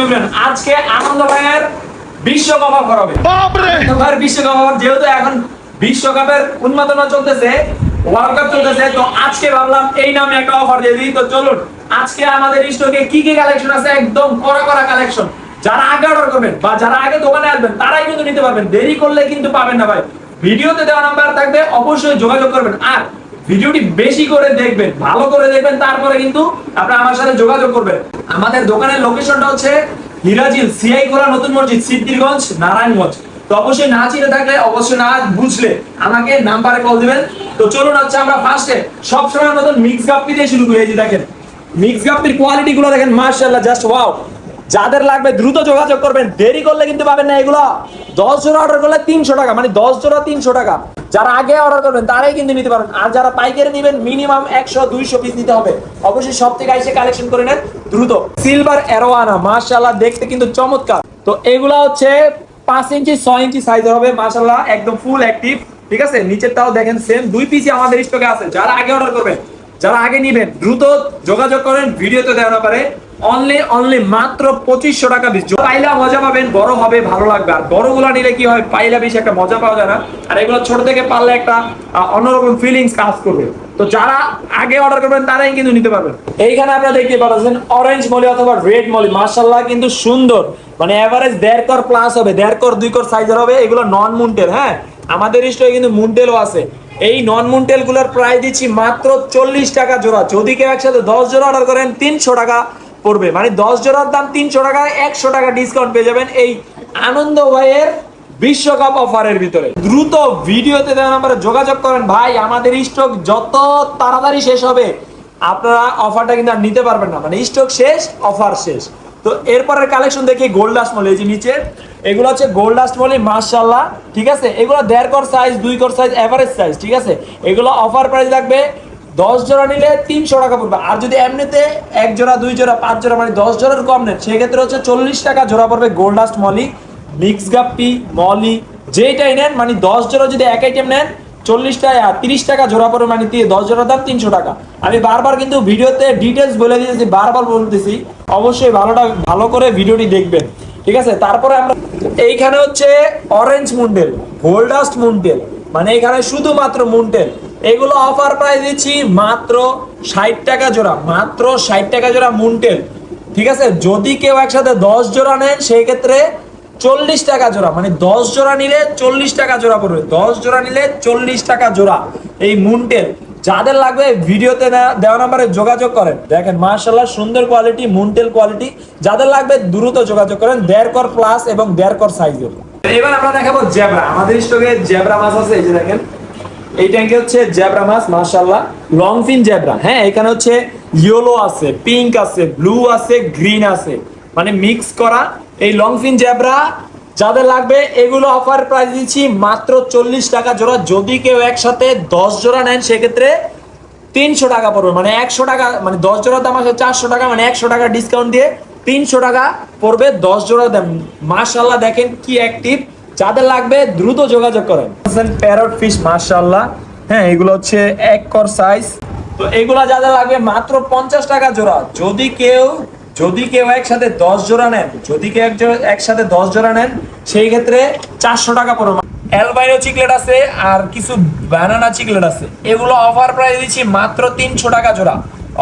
শুনলেন, আজকে আনন্দ ভাইয়ের বিশ্বকাপ অফার হবে। ভাইয়ের বিশ্বকাপ অফার, যেহেতু এখন বিশ্বকাপের উন্মাদনা চলতেছে, ওয়ার্ল্ড কাপ চলতেছে, তো আজকে ভাবলাম এই নামে একটা অফার দিয়ে দিই। তো চলুন, আজকে আমাদের স্টকে কি কি কালেকশন আছে, একদম কড়া কড়া কালেকশন। যারা আগে অর্ডার করবেন বা যারা আগে দোকানে আসবেন তারাই কিন্তু নিতে পারবেন, দেরি করলে কিন্তু পাবেন না ভাই। ভিডিওতে দেওয়া নাম্বার থাকবে, অবশ্যই যোগাযোগ করবেন। আর ভিডিওটি বেশি করে দেখবেন, ভালো করে দেখবেন, তারপরে কিন্তু আপনারা আমার সাথে যোগাযোগ করবেন। আমাদের দোকানের লোকেশনটা হচ্ছে হিরাজিল সিআই করা নতুন মসজিদ, সিদ্ধিরগঞ্জ, নারায়ণগঞ্জ। তো অবশ্যই না চিনে থাকলে, অবশ্যই না বুঝলে আমাকে নাম্বারে কল দিবেন। তো চলুন, হচ্ছে আমরা ফার্স্টে সবসময় মতন মিক্স গাপ্পি দিয়ে শুরু করি। এই যে দেখেন মিক্স গাপ্পির কোয়ালিটি গুলো দেখেন, মাশাআল্লাহ, জাস্ট ওয়াও। যাদের লাগবে দ্রুত যোগাযোগ করবেন, দেরি করলে কিন্তু পাবেন না এগুলো। 10 জোড়া অর্ডার করলে 300 টাকা, মানে 10 জোড়া 300 টাকা। যারা আগে অর্ডার করবেন তারাই কিন্তু নিতে পারবেন। আর যারা পাইকারি নেবেন মিনিমাম 100-200 পিস নিতে হবে। অবশ্যই সব থেকে এসে কালেকশন করে নেন দ্রুত। সিলভার অ্যারোয়ানা, মাশাআল্লাহ, দেখতে কিন্তু চমৎকার। তো এগুলা হচ্ছে 5 ইঞ্চি 6 ইঞ্চি সাইজের হবে, মাশাআল্লাহ, একদম ফুল অ্যাক্টিভ। ঠিক আছে, নিচেরটাও দেখেন সেম, 2 পিসই আমাদের স্টকে আছে। যারা আগে অর্ডার করবেন, যারা আগে নিবেন, দ্রুত যোগাযোগ করেন। ভিডিওতে দেওয়া না পারে অনলি মাত্র 2500 টাকা পিস। পাইলা মজা পাবেন, বড় হবে, ভালো লাগবে। আর বড়গুলা নিলে কি হয়, পাইলা বেশি একটা মজা পাওয়া যায় না, আর এগুলো ছোট থেকে পারলে একটা অন্যরকম ফিলিংস কাজ করবে। তো যারা আগে অর্ডার করবেন তারাই কিন্তু নিতে পারবেন। এইখানে আপনারা দেখতে পাচ্ছেন অরেঞ্জ মলি অথবা রেড মলি, মাশাআল্লাহ, কিন্তু সুন্দর, মানে এভারেজ 1.5 কর প্লাস হবে, 1.5 কর 2 কর সাইজের হবে। এগুলো নন মুন্টেল। হ্যাঁ, আমাদের স্টকে কিন্তু মুন্টেলও আছে। এই নন মুন্টেল গুলোর প্রাইস দিচ্ছি মাত্র 40 টাকা জোড়া। যদি কেউ একসাথে 10 জোড়া অর্ডার করেন 300 টাকা পড়বে, মানে 10 জোড়ার দাম 300 টাকা, 100 টাকা ডিসকাউন্ট পেয়ে যাবেন এই আনন্দ ভাইয়ের বিশ্বকাপ অফারের ভিতরে। দ্রুত ভিডিওতে দেওয়া নাম্বারে যোগাযোগ করেন ভাই। আমাদের স্টক যত তাড়াতাড়ি শেষ হবে আপনারা অফারটা কিন্তু আর নিতে পারবেন না, মানে স্টক শেষ, অফার শেষ। তো এরপরের কালেকশন দেখি গোল্ড ডাস্ট মলি। এই যে নিচে এগুলো হচ্ছে গোল্ড ডাস্ট মলি, মাশাআল্লাহ, ঠিক আছে। এগুলো 1.5 কর সাইজ, 2 কর সাইজ, এভারেজ সাইজ, ঠিক আছে। এগুলো অফার প্রাইস লাগবে 10 জোড়া নিলে 300 টাকা পড়বে। আর যদি এমনিতে 1 জোড়া 2 জোড়া 5 জোড়া, মানে 10 জোড়ার কম নেন, সেক্ষেত্রে হচ্ছে 40 টাকা জোড়া পড়বে gold dust molly. Mix guppy, molly, যেটাই নেন, মানে 10 জোড়া যদি এক আইটেম নেন 40 টাকা, 30 টাকা জোড়া পড়বে, মানে 10 জোড়ার দাম 300 টাকা। আমি বারবার কিন্তু ভিডিওতে ডিটেলস বলে দিয়েছি, বারবার বলতেছি, অবশ্যই ভালো করে ভিডিওটি দেখবেন, ঠিক আছে। তারপরে আমরা এইখানে হচ্ছে অরেঞ্জ মুন্ডেল, গোল্ড ডাস্ট মুন্ডেল, মানে এখানে শুধুমাত্র মুন্ডেল। এগুলো অফার প্রাইস দিচ্ছি মাত্র 60 টাকা জোড়া, মাত্র 60 টাকা জোড়া মুন্ডেল, ঠিক আছে। যদি কেউ একসাথে 10 জোড়া নেন সেই ক্ষেত্রে 40 টাকা জোড়া, মানে 10 জোড়া নিলে 40 টাকা জোড়া পড়বে। 10 জোড়া নিলে 40 টাকা জোড়া এই মুন্ডেল। যাদের লাগবে ভিডিওতে দেওয়া নাম্বারে যোগাযোগ করেন। দেখেন মাশাআল্লাহ, সুন্দর কোয়ালিটি, মুন্ডেল কোয়ালিটি। যাদের লাগবে দ্রুত যোগাযোগ করেন, 1.5 কর প্লাস এবং 1.5 কর সাইজের। এবার আমরা দেখাবো জেব্রা। আমাদের স্টকে জেব্রা মাছ আছে, এই যে দেখেন এই ট্যাঙ্কে হচ্ছে জেব্রা মাছ, মাশাআল্লাহ, লং ফিন জেব্রা। হ্যাঁ, এখানে হচ্ছে ইয়েলো আছে, পিঙ্ক আছে, ব্লু আছে, গ্রিন আছে, মানে মিক্স করা এই লং ফিন জেব্রা। যাদের লাগবে এগুলো অফার প্রাইস দিচ্ছি মাত্র 40 টাকা জোড়া। যদি কেউ একসাথে 10 জোড়া নেন সেক্ষেত্রে 300 টাকা পড়বে, মানে 100 টাকা, মানে 10 জোড়ার দাম আছে 400 টাকা, মানে 100 টাকা ডিসকাউন্ট দিয়ে 300 টাকা পড়বে 10 জোড়া দাম। মাশাআল্লাহ, দেখেন কি অ্যাক্টিভ। যাদের লাগবে দ্রুত যোগাযোগ করেন। প্যারট ফিশ, মাশাআল্লাহ, হ্যাঁ, এগুলো হচ্ছে 1 কর সাইজ। তো এগুলা যাদের লাগবে মাত্র 50 টাকা জোড়া। যদি কেউ একসাথে 10 জোড়া নেন, যদি কেউ একসাথে 10 জোড়া নেন সেই ক্ষেত্রে 400 টাকা পড়বে। অ্যালবাইনো চিকলেট আছে আর কিছু বানানা চিকলেট আছে, এগুলো অফার প্রাইস দিচ্ছি মাত্র 300 টাকা জোড়া।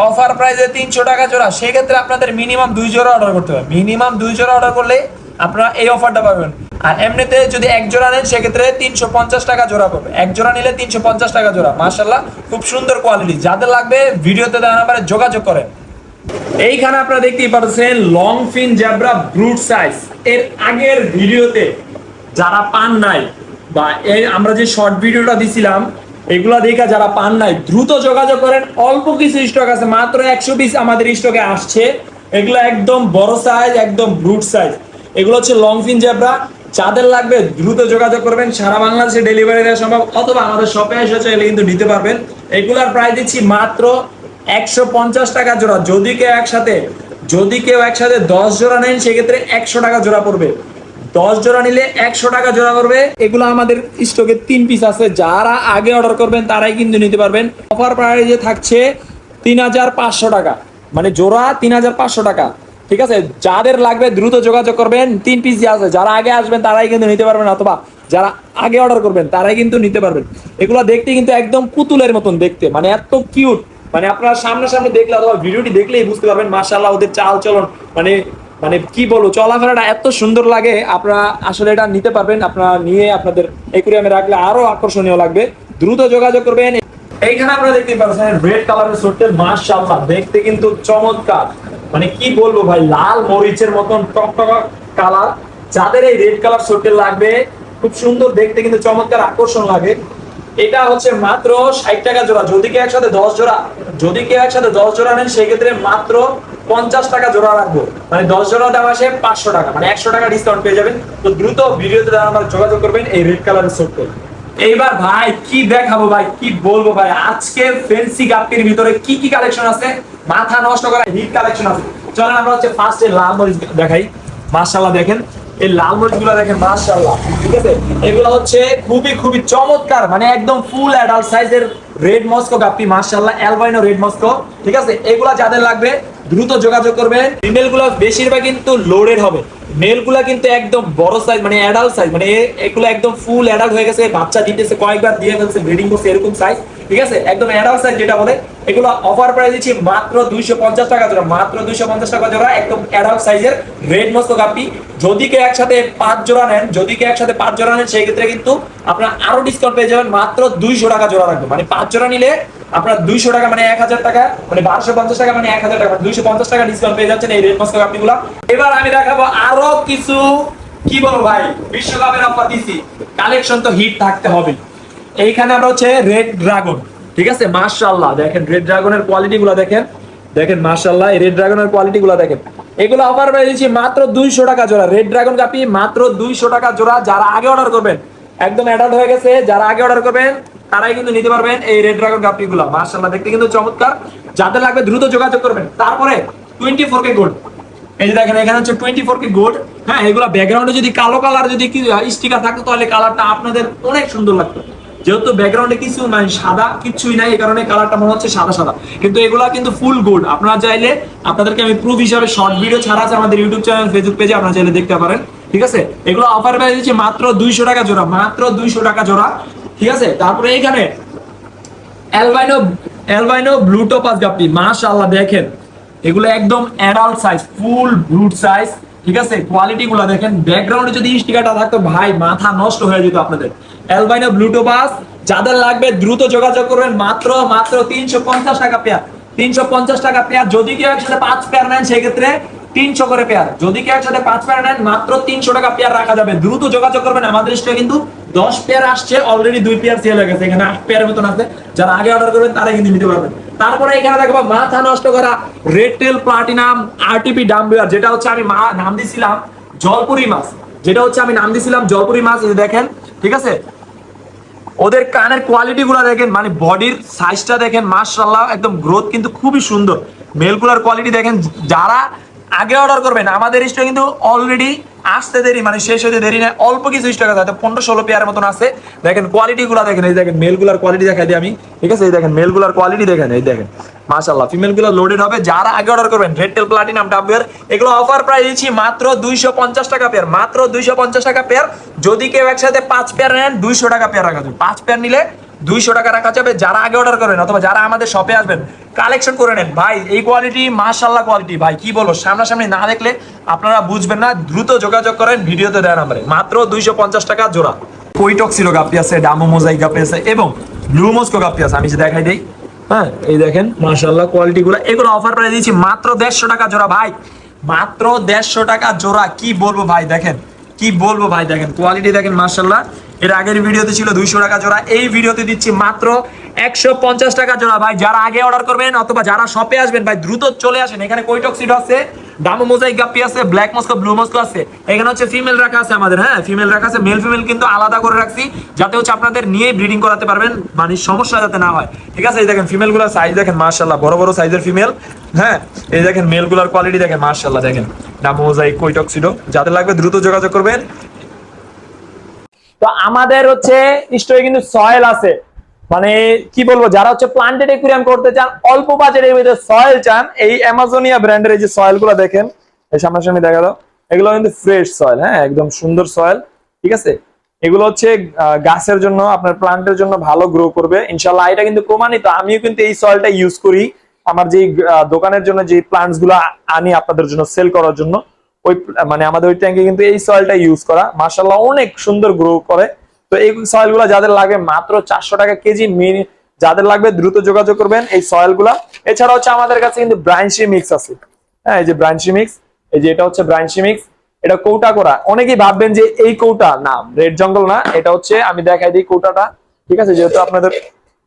অফার প্রাইসে 300 টাকা জোড়া। সেক্ষেত্রে আপনাদের মিনিমাম 2 জোড়া অর্ডার করতে হবে। মিনিমাম 2 জোড়া অর্ডার করলে আপনারা এই অফারটা পাবেন। আর এমনিতে যদি 1 জোড়া নেন সেক্ষেত্রে 350 টাকা জোড়া পড়বে। 1 জোড়া নিলে 350 টাকা জোড়া। মাশাআল্লাহ, খুব সুন্দর কোয়ালিটি। যাদের লাগবে ভিডিওতে দেওয়া নাম্বারে যোগাযোগ করেন। এইখানে আপনারা দেখতেই পাচ্ছেন long fin zebra brood size. এর আগের ভিডিওতে যারা পান নাই, বা আমরা যে শর্ট ভিডিওটা দিছিলাম, এগুলা দেখা যারা পান নাই দ্রুত যোগাযোগ করেন। অল্প কিছু স্টক আছে, মাত্র 100 পিস আমাদের স্টকে আসছে। এগুলো একদম বড় সাইজ, একদম ব্রুট সাইজ। এগুলো হচ্ছে লং ফিন জেব্রা। যাদের লাগবে দ্রুত যোগাযোগ করবেন। সারা বাংলাদেশে ডেলিভারি দেওয়া সম্ভব, অথবা আমাদের শপে এসে চাইলে কিন্তু নিতে পারবেন। এগুলার প্রাইস দিচ্ছি মাত্র 150 টাকা জোড়া। যদি কেউ একসাথে 10 জোড়া নেন সেক্ষেত্রে 100 টাকা জোড়া পড়বে। 10 জোড়া নিলে 100 টাকা জোড়া করবে। এগুলো আমাদের স্টকে 3 পিস আছে। যারা আগে অর্ডার করবেন তারাই কিন্তু নিতে পারবেন। অফার প্রাইসে থাকছে 3500 টাকা, মানে জোড়া 3500 টাকা। ঠিক আছে, যাদের লাগবে দ্রুত যোগাযোগ করবেন। 3 পিস আছে, যারা আগে আসবেন তারাই কিন্তু নিতে পারবেন, অথবা যারা আগে অর্ডার করবেন তারাই কিন্তু নিতে পারবেন। এগুলো দেখতে কিন্তু একদম পুতুলের মতন দেখতে, মানে এত কিউট, মানে আপনারা সামনে সামনে দেখলে অথবা ভিডিওটি দেখলেই বুঝতে পারবেন মাশাআল্লাহ ওদের চাল চলন, মানে মানে কি বলবো, চলাফেরাটা এত সুন্দর লাগে। আপনারা আসলে এটা নিতে পারবেন, আপনারা নিয়ে আপনাদের অ্যাকুরিয়ামে রাখলে আরো আকর্ষণীয় লাগবে। দ্রুত যোগাযোগ করবেন। এইখানে আপনারা দেখতে পাচ্ছেন রেড কালারের সোটটেল, মাশাআল্লাহ দেখতে কিন্তু চমৎকার, মানে কি বলবো ভাই, লাল মরিচের মতন টকটকা কালার। যাদের এই রেড কালার সোটটেল লাগবে, খুব সুন্দর দেখতে কিন্তু চমৎকার আকর্ষণ লাগে, এটা হচ্ছে মাত্র 60 টাকা জোড়া। যদি কেউ একসাথে 10 জোড়া নেন সেই ক্ষেত্রে মাত্র 50 টাকা জোড়া রাখবো, মানে 10 জোড়া দাম আসে 500 টাকা, মানে 100 টাকা ডিসকাউন্ট পেয়ে যাবেন। তো দ্রুত ভিডিওতে আমার যোগাযোগ করবেন এই রেড কালারের সোটটেল। এইবার ভাই কি দেখাবো, ভাই কি বলবো ভাই, আজকে ফ্যান্সি গাপ্পির ভিতরে কি কি কালেকশন আছে, মাথা নষ্ট করা হিট কালেকশন আছে। চলেন আমরা হচ্ছে ফার্স্টে লাল মরিচ দেখাই। মাশাআল্লাহ দেখেন এই লাল মরিচ গুলো দেখেন, মাশাআল্লাহ ঠিক আছে, এগুলো হচ্ছে খুবই খুবই চমৎকার, মানে একদম ফুল অ্যাডাল্ট সাইজের রেড মস্কো গাপ্পি, মাশাআল্লাহ অ্যালবাইনো রেড মস্কো। ঠিক আছে, এগুলা যাদের লাগবে দ্রুত যোগাযোগ করবেন। ফিমেল গুলো বেশিরভাগ কিন্তু লোডেড হবে, মেল গুলা কিন্তু একদম বড় সাইজ, মানে অ্যাডাল্ট সাইজ, মানে এগুলো একদম ফুল অ্যাডাল্ট হয়ে গেছে, বাচ্চা দিতেছে, কয়েকবার দিয়ে ফেলছে, ব্রিডিং করছে, এরকম সাইজ। ঠিক আছে, একদম অ্যাডাল্ট সাইজ যেটা বলে, এগুলো অফার প্রাইস দিচ্ছি মাত্র 250 টাকা জোড়া, মাত্র 250 টাকা জোড়া, একদম অ্যাডাল্ট সাইজের রেড মস্কো গাপ্পি। যদি কেউ একসাথে 5 জোড়া নেন, সেই ক্ষেত্রে কিন্তু আপনারা আরো ডিসকাউন্ট পেয়ে যাবেন, মাত্র 200 টাকা জোড়া রাখবেন, মানে 5 জোড়া নিলে আপনার 200 টাকা, মানে 1000 টাকা, মানে 1250 টাকা, মানে 1000 টাকা, 250 টাকা ডিসকাউন্ট পেয়ে যাচ্ছেন এই রেড মস্কো গাপ্পিগুলো। এবার আমি দেখাবো আরো কিছু, কি বলবো ভাই, বিশ্বকাপের অফার দিছি, কালেকশন তো হিট থাকতে হবে। এইখানে আমরা হচ্ছে রেড ড্রাগন, ঠিক আছে, মাশাআল্লাহ দেখেন রেড ড্রাগনের কোয়ালিটি গুলো দেখেন, দেখেন মাশাআল্লাহ এই রেড ড্রাগনের কোয়ালিটি গুলো দেখেন। এগুলো অফার প্রাইস দিচ্ছি মাত্র 200 টাকা জোড়া, রেড ড্রাগন গাপ্পি মাত্র 200 টাকা জোড়া। যারা আগে অর্ডার করবেন, একদম অ্যাডাল্ট হয়ে গেছে, যারা আগে অর্ডার করবেন তারাই কিন্তু নিতে পারবেন এই রেড ড্রাগন গাপ্পি গুলো, মাশাআল্লাহ দেখতে কিন্তু চমৎকার। যাদের লাগবে দ্রুত যোগাযোগ করবেন। তারপরে 24K গোল্ড, এই যে দেখেন এখানে হচ্ছে 24K গোল্ড। হ্যাঁ, এগুলো ব্যাকগ্রাউন্ডে যদি কালো কালার যদি কি স্টিকার থাকতো তাহলে কালারটা আপনাদের অনেক সুন্দর লাগতো, যেহেতু ব্যাকগ্রাউন্ডে কিছু নাই, সাদা কিছুই নাই, এই কারণে কালারটা মনে হচ্ছে সাদা সাদা, কিন্তু এগুলা কিন্তু ফুল গোল্ড। আপনারা চাইলে, আপনাদেরকে আমি প্রুফ হিসাবে শর্ট ভিডিও ছাড়া আছে আমাদের ইউটিউব চ্যানেল, ফেসবুক পেজে, আপনারা চাইলে দেখতে পারেন। ঠিক আছে, এগুলো অফার প্রাইস দিচ্ছে মাত্র 200 টাকা জোড়া, মাত্র 200 টাকা জোড়া। ঠিক আছে, তারপরে এইখানে অ্যালবাইনো ব্লু টোপাস গাপ্পি, মাশাআল্লাহ দেখেন এগুলো একদম অ্যাডাল্ট সাইজ, ফুল ব্রুট সাইজ। ঠিক আছে, কোয়ালিটি গুলো দেখেন, ব্যাকগ্রাউন্ডে যদি স্টিকারটা থাকতো ভাই মাথা নষ্ট হয়ে যেত আপনাদের। অ্যালবাইনো ব্লু টোপাস যাদের লাগবে দ্রুত যোগাযোগ করবেন, মাত্র 350 টাকা পেয়ার, 350 টাকা পেয়ার। যদি কেউ একসাথে 5 পেয়ার নেন সেই ক্ষেত্রে 300 করে পেয়ার, যদি কেউ একসাথে 5 পেয়ার নেন মাত্র 300 টাকা পেয়ার রাখা যাবে। দ্রুত যোগাযোগ করবেন, আমাদের স্টকে কিন্তু 10 পেয়ার আসছে, অলরেডি 2 পেয়ার সেল হয়ে গেছে, এখানে 8 পেয়ারের মতন আছে। যারা আগে অর্ডার করবেন তারাই কিন্তু নিতে পারবেন। তারপরে এখানে দেখবো মাথা নষ্ট করা রেড টেল প্লাটিনাম আরটিপি ডাম্বিয়ার, যেটা হচ্ছে আমি নাম দিছিলাম জলপুরি মাছ, এই দেখেন। ঠিক আছে, ওদের কানের কোয়ালিটি গুলা দেখেন, মানে বডির সাইজটা দেখেন, মাশাআল্লাহ একদম গ্রোথ কিন্তু খুবই সুন্দর। মেলগুলার কোয়ালিটি দেখেন, যারা আগে অর্ডার করবেন আমাদের স্টক কিন্তু অলরেডি আসতে দেরি, মানে শেষ হতে দেরি না, অল্প কিছু স্টক আছে, 15-16 পেয়ারের মতন আছে। দেখেন কোয়ালিটি গুলা দেখেন, এই দেখেন মেলগুলার কোয়ালিটি দেখাই দিই আমি। ঠিক আছে, এই দেখেন মেলগুলার কোয়ালিটি দেখেন, এই দেখেন মাশাআল্লাহ। ফিমেল গুলো লোডেড হবে, যারা আগে অর্ডার করবেন রেড টেল প্লাটিনাম ডাব্বিয়ার, এগুলো অফার প্রাইস দিচ্ছি মাত্র 250 টাকা পেয়ার, মাত্র 250 টাকা পেয়ার। যদি কেউ একসাথে 5 পেয়ার নেন 200 টাকা পেয়ার রাখা যাবে, 5 পেয়ার নিলে 200 টাকা রাখা যাবে। যারা আগে অর্ডার করবেন অথবা যারা আমাদের শপে আসবেন কালেকশন করে নেন ভাই, এই কোয়ালিটি মাশাআল্লাহ কোয়ালিটি ভাই, কি বলবো, সামনাসামনি না দেখলে আপনারা বুঝবেন না। দ্রুত যোগাযোগ করেন ভিডিওতে দেওয়া নাম্বারে, মাত্র 250 টাকা জোড়া। কোইটক্সিলো গাপ্পি আছে, ডামো মোজাইক গাপ্পি আছে এবং ব্লু মস্কো গাপ্পি আছে, আমি যে দেখাই দেই। হ্যাঁ, এই দেখেন মাশাআল্লাহ কোয়ালিটি গুলো, এগুলো অফার প্রাইস দিচ্ছি মাত্র 150 টাকা জোড়া ভাই, মাত্র 150 টাকা জোড়া। কি বলবো ভাই, দেখেন কি বলবো ভাই, দেখেন কোয়ালিটি দেখেন মাশাআল্লাহ। এর আগের ভিডিওতে ছিল 200 টাকা জোড়া, এই ভিডিওতে দিচ্ছি মাত্র 150 টাকা জোড়া ভাই। যারা আগে অর্ডার করবেন অথবা যারা শপে আসবেন ভাই দ্রুত চলে আসেন। এখানে কোইটক্সিডো আছে, ডামো মোজাইক গাপ্পি আছে, ব্ল্যাক মস্কো, ব্লু মস্কো আছে। এখানে হচ্ছে ফিমেল রাখা আছে আমাদের, হ্যাঁ ফিমেল রাখা আছে, মেল ফিমেল কিন্তু আলাদা করে রাখছি, যাতে হচ্ছে আপনাদের নিয়ে ব্রিডিং করাতে পারবেন, মানে সমস্যা যাতে না হয়। ঠিক আছে, এই দেখেন ফিমেল গুলার সাইজ দেখেন মাশাআল্লাহ, বড় বড় সাইজের ফিমেল। হ্যাঁ, এই দেখেন মেল গুলার কোয়ালিটি দেখেন মাশাআল্লাহ, দেখেন ডামো মোজাইক, কোইটক্সিডো। যাদের লাগবে দ্রুত যোগাযোগ করবেন। তো আমাদের হচ্ছে স্টোরে কিন্তু সয়েল আছে, মানে কি বলবো, যারা হচ্ছে প্লান্টেড অ্যাকুয়ারিয়াম করতে চান, অল্প বাজেটের ভিতরে সয়েল চান, এই অ্যামাজোনিয়া ব্র্যান্ডের এই যে সয়েল গুলো দেখেন, এই সামনাসামনি দেখা দাও, এগুলো কিন্তু ফ্রেশ সয়েল, হ্যাঁ একদম সুন্দর সয়েল, ঠিক আছে। এগুলো হচ্ছে গাছের জন্য, আপনার প্লান্টের জন্য ভালো গ্রো করবে ইনশাল্লাহ। এটা কিন্তু প্রমাণিত, আমিও কিন্তু এই সয়েলটা ইউজ করি আমার যে দোকানের জন্য, যে প্লান্টস গুলো আনি আপনাদের জন্য সেল করার জন্য, ওই মানে আমাদের ওই ট্যাঙ্কে কিন্তু এই সয়েলটা ইউজ করা, মাশাআল্লাহ অনেক সুন্দর গ্রো করে। তো এই সয়েল গুলা যাদের লাগবে মাত্র 400 টাকা কেজি, যাদের লাগবে দ্রুত যোগাযোগ করবেন এই সয়েল গুলা। এছাড়া হচ্ছে আমাদের কাছে কিন্তু ব্রাঞ্চি মিক্স আছে, হ্যাঁ এই যে ব্রাঞ্চি মিক্স, এই যে এটা হচ্ছে ব্রাঞ্চি মিক্স, এটা কৌটা করা। অনেকেই ভাববেন যে এই কৌটা না, রেড জঙ্গল না, এটা হচ্ছে আমি দেখাই দিই কৌটাটা, ঠিক আছে, যেহেতু আপনাদের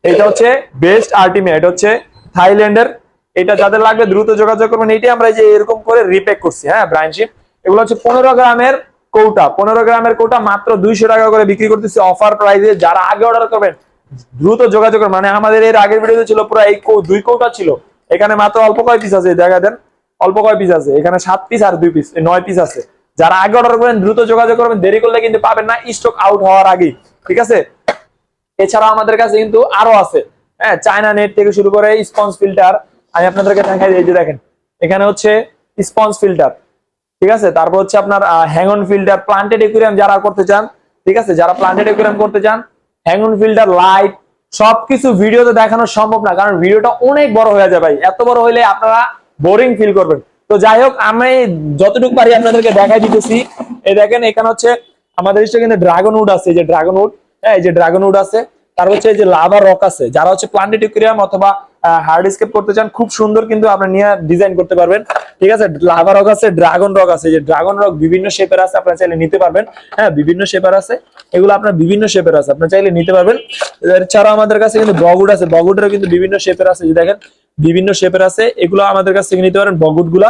এটা হচ্ছে বেস্ট আল্টিমেট, এটা হচ্ছে থাইল্যান্ডের। এটা যাদের লাগবে দ্রুত যোগাযোগ করবেন। এইটাই আমরা যে এরকম করে রিপ্যাক করছি, হ্যাঁ ব্রাঞ্চি। এগুলো হচ্ছে 15 গ্রামের কৌটা, 15 গ্রামের কৌটা মাত্র 200 টাকা করে বিক্রি করতেছি অফার প্রাইসে। যারা আগে অর্ডার করবেন দ্রুত যোগাযোগ করবেন। মানে আমাদের এর আগের ভিডিওতে ছিল পুরো এই 2 কৌটা ছিল, এখানে মাত্র অল্প কয় পিস আছে, দেখা দেন অল্প কয় পিস আছে, এখানে 7 পিস আর 2 পিস, 9 পিস আছে। যারা আগে অর্ডার করবেন দ্রুত যোগাযোগ করবেন, দেরি করলে কিন্তু পাবেন না, স্টক আউট হওয়ার আগেই, ঠিক আছে। এছাড়াও আমাদের কাছে কিন্তু আরো আছে, হ্যাঁ চায়না নেট থেকে শুরু করে স্পঞ্জ ফিল্টার, আমি আপনাদেরকে দেখাই, এই যে দেখেন এখানে হচ্ছে স্পঞ্জ ফিল্টার, ঠিক আছে। তারপর হচ্ছে আপনার হ্যাংন ফিল্টার, প্লান্টেড একুয়ারিয়াম যারা করতে চান, ঠিক আছে, যারা প্লান্টেড একুয়ারিয়াম করতে চান, হ্যাংন ফিল্টার, লাইট, সবকিছু ভিডিওতে দেখানো সম্ভব না, কারণ ভিডিওটা অনেক বড় হয়ে যায় ভাই, এত বড় হইলে আপনারা বোরিং ফিল করবেন। তো যাই হোক, আমি যতটুকু পারি আপনাদেরকে দেখাই দিতেছি। এই দেখেন এখানে হচ্ছে আমাদের কিন্তু ড্রাগন উড আছে, এই যে ড্রাগন উড, হ্যাঁ এই যে ড্রাগন উড আছে। তারপর হচ্ছে এই যে লাভা রক আছে, যারা হচ্ছে প্লান্টেড একুয়ারিয়াম অথবা হার্ডস্কেপ করতে চান, খুব সুন্দর কিন্তু আপনি নিয়ে ডিজাইন করতে পারবেন, ঠিক আছে। লাভা রক আছে, ড্রাগন রক আছে, যে ড্রাগন রক বিভিন্ন শেপের আছে, আপনারা চাইলে নিতে পারবেন, হ্যাঁ বিভিন্ন শেপের আছে, এগুলো আপনার বিভিন্ন শেপের আছে, আপনারা চাইলে নিতে পারবেন। এছাড়াও আমাদের কাছে কিন্তু বগুড আছে, বগুডেরও কিন্তু বিভিন্ন শেপের আছে, যে দেখেন বিভিন্ন শেপের আছে, এগুলো আমাদের কাছ থেকে নিতে পারেন বগুড গুলা।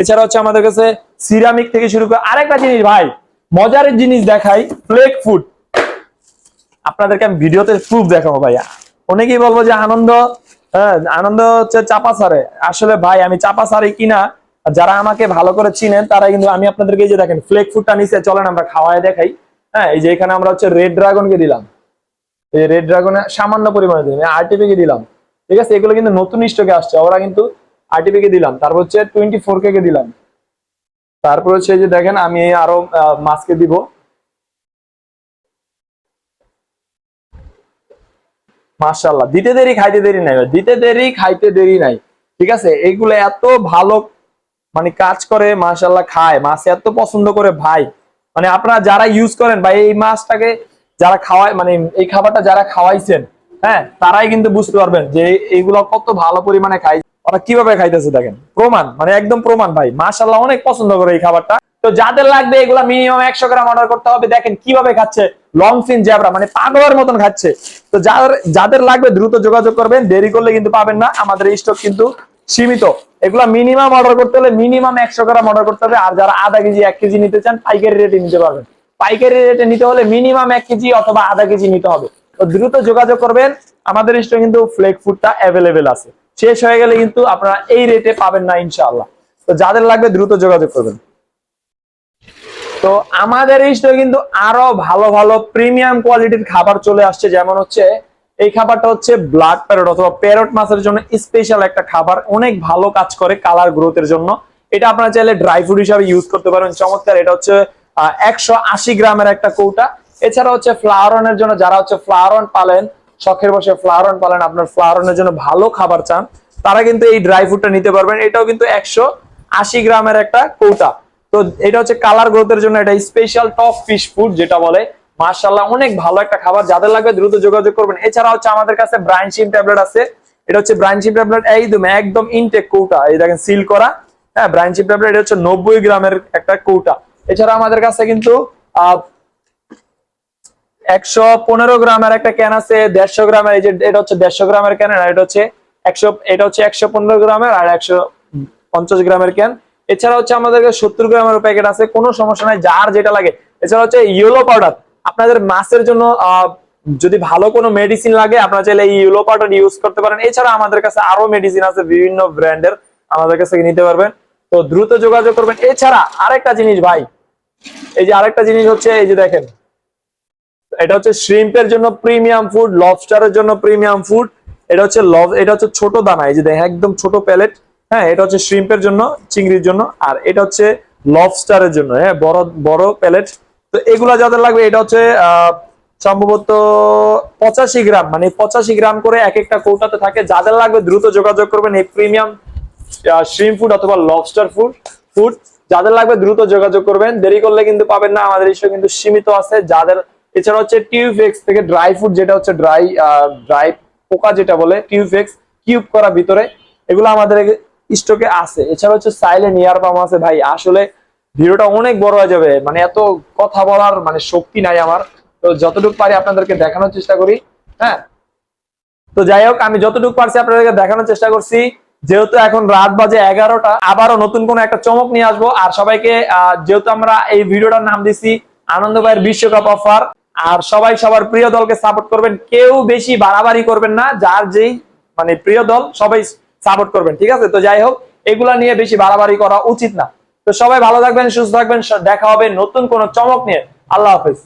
এছাড়া হচ্ছে আমাদের কাছে সিরামিক থেকে শুরু করে আরেকটা জিনিস ভাই, মজার জিনিস দেখাই, ফ্লেক ফুড। আপনাদেরকে আমি ভিডিওতে প্রুফ দেখাবো ভাইয়া। অনেকেই বলবো যে আনন্দ, আনন্দ হচ্ছে চাপা সারে, আসলে ভাই আমি চাপা সারি কিনা, যারা আমাকে ভালো করে চিনেন তারা কিন্তু, আমি আপনাদেরকে এই যে দেখেন ফ্লেক ফুডটা নিচে, চলেন আমরা খাওয়ায় দেখাই। হ্যাঁ এই যে এখানে আমরা হচ্ছে রেড ড্রাগনকে দিলাম, এই রেড ড্রাগনে সামান্য পরিমাণে দিলাম, আরটিপি কে দিলাম, ঠিক আছে, এগুলো কিন্তু নতুন স্টকে আসছে, ওরা কিন্তু আরটিপি কে দিলাম, তারপর হচ্ছে 24K কে দিলাম, তারপর হচ্ছে এই যে দেখেন আমি আরো মাছকে দিব, মাশাআল্লাহ। দিতে দেরি খাইতে দেরি নাই, দিতে দেরি খাইতে দেরি নাই, ঠিক আছে। এইগুলো এত ভালো মানে কাজ করে, মাশাআল্লাহ, খায় মাছ এত পছন্দ করে ভাই। মানে আপনারা যারা ইউজ করেন ভাই এই মাছটাকে, যারা খাওয়ায়, মানে এই খাবারটা যারা খাওয়াইছেন, হ্যাঁ তারাই কিন্তু বুঝতে পারবেন যে এইগুলো কত ভালো পরিমাণে খাই, ওরা কিভাবে খাইতেছে দেখেন, প্রমাণ, মানে একদম প্রমাণ ভাই, মাশাআল্লাহ অনেক পছন্দ করে এই খাবারটা। তো যাদের লাগবে এগুলা মিনিমাম 100 গ্রাম অর্ডার করতে হবে। দেখেন কিভাবে খাচ্ছে, লং ফিন জ্যাবরা, মানে পাগলের মতন খাচ্ছে। তো যাদের লাগবে দ্রুত যোগাযোগ করবেন, দেরি করলে কিন্তু পাবেন না, আমাদের স্টক কিন্তু সীমিত। এগুলা মিনিমাম অর্ডার করতে হলে মিনিমাম 100 গ্রাম অর্ডার করতে হবে। আর যারা আধা কেজি 1 কেজি নিতে চান পাইকারি রেটে নিতে পারবেন। পাইকারি রেটে নিতে হলে মিনিমাম 1 কেজি অথবা আধা কেজি নিতে হবে। তো দ্রুত যোগাযোগ করবেন, আমাদের স্টক কিন্তু ফ্লেক ফুডটা অ্যাভেলেবেল আছে, শেষ হয়ে গেলে কিন্তু আপনারা এই রেটে পাবেন না ইনশাআল্লাহ। তো যাদের লাগবে দ্রুত যোগাযোগ করবেন। তো আমাদের স্টকে কিন্তু আরো ভালো ভালো প্রিমিয়াম কোয়ালিটির খাবার চলে আসছে, যেমন হচ্ছে এই খাবারটা হচ্ছে ব্লাড প্যারট অথবা প্যারট মাছের জন্য স্পেশাল একটা খাবার, অনেক ভালো কাজ করে কালার গ্রোথের জন্য। এটা আপনারা চাইলে ড্রাই ফ্রুট হিসাবে ইউজ করতে পারেন, চমৎকার। এটা হচ্ছে 180 গ্রামের একটা কৌটা। এছাড়া হচ্ছে ফ্লাওয়ারনের জন্য, যারা হচ্ছে ফ্লাওয়ারন পালেন, শখের বসে ফ্লাওয়ারন পালেন, আপনার ফ্লাওয়ারনের জন্য ভালো খাবার চান, তারা কিন্তু এই ড্রাই ফ্রুটটা নিতে পারবেন। এটাও কিন্তু 180 গ্রামের একটা কৌটা। তো এটা হচ্ছে কালার গ্রোথের জন্য, এটা স্পেশাল টপ ফিশ ফুড যেটা বলে, মাশাআল্লাহ অনেক ভালো একটা খাবার। যাদের লাগবে দ্রুত যোগাযোগ করবেন। এছাড়া হচ্ছে আমাদের কাছে ব্রাইনশিম ট্যাবলেট আছে, এটা হচ্ছে ব্রাইনশিম ট্যাবলেট, একদম ইনটেক কৌটা, এই দেখেন সিল করা, হ্যাঁ ব্রাইনশিম ট্যাবলেট, এটা হচ্ছে 90 গ্রামের একটা কৌটা। এছাড়া আমাদের কাছে কিন্তু 115 গ্রামের একটা ক্যান আছে, 150 গ্রামের, এই যে এটা হচ্ছে 150 গ্রামের ক্যান, আর এটা হচ্ছে 115 গ্রামের আর 150 গ্রামের ক্যান। এছাড়া হচ্ছে আমাদের 70 গ্রামের প্যাকেট আছে, কোনো সমস্যা নাই, যার যেটা লাগে। এছাড়া হচ্ছে ইয়েলো পাউডার, আপনাদের মাছের জন্য যদি ভালো কোনো মেডিসিন লাগে আপনারা চাইলে এই ইয়েলো পাউডার ইউজ করতে পারেন। এছাড়া আমাদের কাছে আরো মেডিসিন আছে বিভিন্ন ব্র্যান্ডের, আমাদের কাছে নিতে পারবেন। তো দ্রুত যোগাযোগ করবেন। এছাড়া আরেকটা জিনিস ভাই, এই যে আরেকটা জিনিস হচ্ছে, এই যে দেখেন এটা হচ্ছে শ্রিম্পের জন্য প্রিমিয়াম ফুড, লবস্টারের জন্য প্রিমিয়াম ফুড। এটা হচ্ছে ছোট দানা, এই যে দেখেন একদম ছোট প্যালেট, হ্যাঁ, এটা হচ্ছে শ্রিম্পের জন্য, চিংড়ির জন্য, আর এটা হচ্ছে লবস্টারের জন্য। হ্যাঁ, বড় বড় প্যালেট। তো এগুলা যাদের লাগবে, এটা হচ্ছে সম্ভবত 85 গ্রাম, মানে 85 গ্রাম করে এক একটা কৌটাতে থাকে। যাদের লাগবে দ্রুত যোগাযোগ করবেন। এই প্রিমিয়াম শ্রিম ফুড অথবা লবস্টার ফুড যাদের লাগবে দ্রুত যোগাযোগ করবেন, দেরি করলে কিন্তু পাবেন না। আমাদের ইস্যু কিন্তু সীমিত আছে। যাদের এছাড়া হচ্ছে টিউফেক্স থেকে ড্রাই ফুড, যেটা হচ্ছে ড্রাই পোকা যেটা বলে, টিউফেক্স কিউব করা ভিতরে, এগুলো আমাদের স্টকে আছে। এছাড়া হচ্ছে সাইলেন্ট ইয়ার পাম আছে। ভাই আসলে ভিডিওটা অনেক বড় হয়ে যাবে, মানে এত কথা বলার মানে শক্তি নাই আমার, তো যতটুকু পারি আপনাদেরকে দেখানোর চেষ্টা করি। হ্যাঁ, তো যাই হোক, আমি যতটুকু পারছি আপনাদেরকে দেখানোর চেষ্টা করছি। যেহেতু এখন রাত বাজে 11টা, আবারও নতুন কোন একটা চমক নিয়ে আসবো। আর সবাইকে যেহেতু আমরা এই ভিডিওটার নাম দিছি আনন্দ ভাইয়ের বিশ্বকাপ অফার, আর সবাই সবার প্রিয় দলকে সাপোর্ট করবেন, কেউ বেশি বাড়াবাড়ি করবেন না, যার যেই মানে প্রিয় দল সবাই সাপোর্ট করবেন, ঠিক আছে? তো যাই হোক, এগুলা নিয়ে বেশি বাড়াবাড়ি করা উচিত না। তো সবাই ভালো থাকবেন, সুস্থ থাকবেন, দেখা হবে নতুন কোন চমক নিয়ে। আল্লাহ হাফেজ।